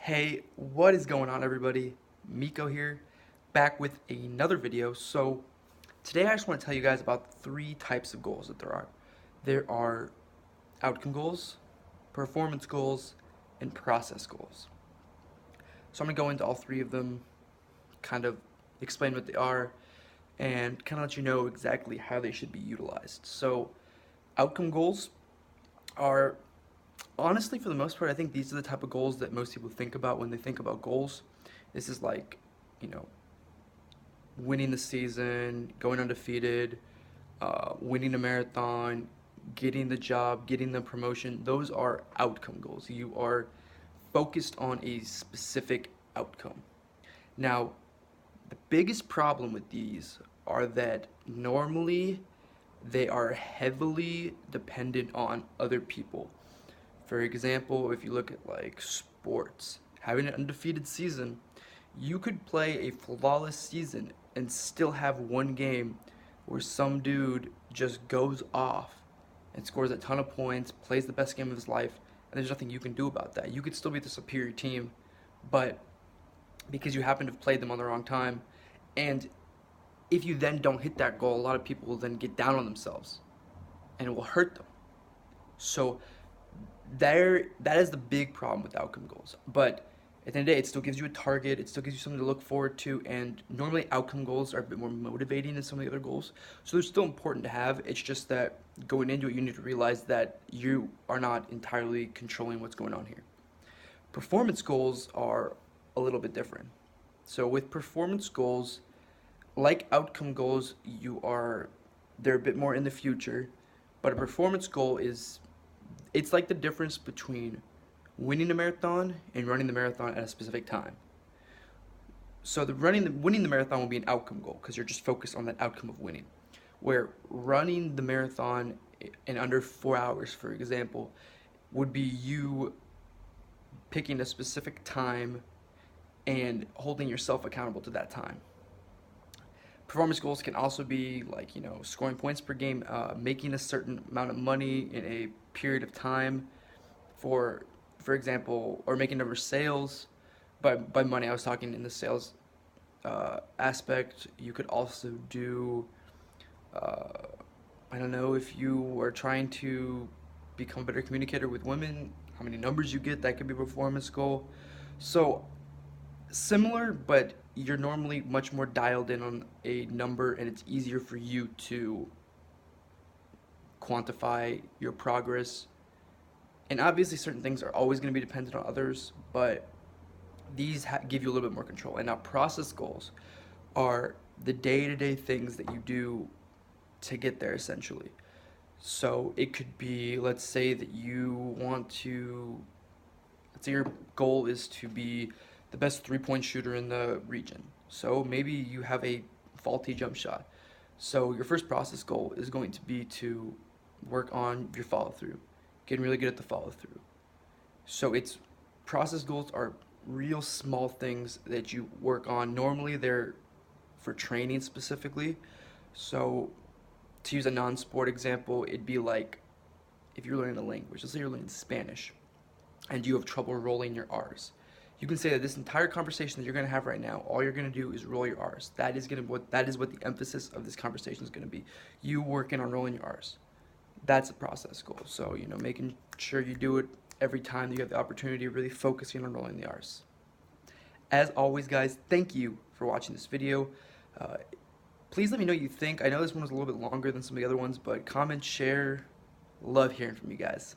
Hey, what is going on, everybody? Miko here, back with another video. So today I just want to tell you guys about three types of goals that there are. There are outcome goals, performance goals, and process goals. So I'm going to go into all three of them, kind of explain what they are, and kind of let you know exactly how they should be utilized. So outcome goals are honestly, for the most part, I think these are the type of goals that most people think about when they think about goals. This is like, you know, winning the season, going undefeated, winning a marathon, getting the job, getting the promotion. Those are outcome goals. You are focused on a specific outcome. Now, the biggest problem with these are that normally they are heavily dependent on other people. For example, if you look at like sports, having an undefeated season, you could play a flawless season and still have one game where some dude just goes off and scores a ton of points, plays the best game of his life, and there's nothing you can do about that. You could still be the superior team, but because you happen to have played them on the wrong time, and if you then don't hit that goal, a lot of people will then get down on themselves and it will hurt them. So that is the big problem with outcome goals. But at the end of the day, it still gives you a target, it still gives you something to look forward to, and normally outcome goals are a bit more motivating than some of the other goals. So they're still important to have. It's just that going into it, you need to realize that you are not entirely controlling what's going on here. Performance goals are a little bit different. So with performance goals, like outcome goals, they're a bit more in the future, but a performance goal is it's like the difference between winning a marathon and running the marathon at a specific time. So winning the marathon will be an outcome goal because you're just focused on that outcome of winning. Where running the marathon in under 4 hours, for example, would be you picking a specific time and holding yourself accountable to that time. Performance goals can also be like, scoring points per game, making a certain amount of money in a period of time, for example, or making number of sales. By money, I was talking in the sales aspect. You could also do, I don't know, if you are trying to become a better communicator with women, how many numbers you get, that could be a performance goal. So similar, but you're normally much more dialed in on a number and it's easier for you to quantify your progress. And obviously certain things are always going to be dependent on others, but these give you a little bit more control. And now process goals are the day-to-day things that you do to get there, essentially. So it could be, let's say your goal is to be the best three-point shooter in the region. So maybe you have a faulty jump shot. So your first process goal is going to be to work on your follow-through, getting really good at the follow-through. So process goals are real small things that you work on. Normally they're for training specifically. So to use a non-sport example, it'd be like if you're learning a language, let's say you're learning Spanish and you have trouble rolling your R's. You can say that this entire conversation that you're going to have right now, all you're going to do is roll your R's. That is what the emphasis of this conversation is going to be. You working on rolling your R's. That's a process goal. So, making sure you do it every time that you have the opportunity, really focusing on rolling the R's. As always, guys, thank you for watching this video. Please let me know what you think. I know this one was a little bit longer than some of the other ones, but comment, share. Love hearing from you guys.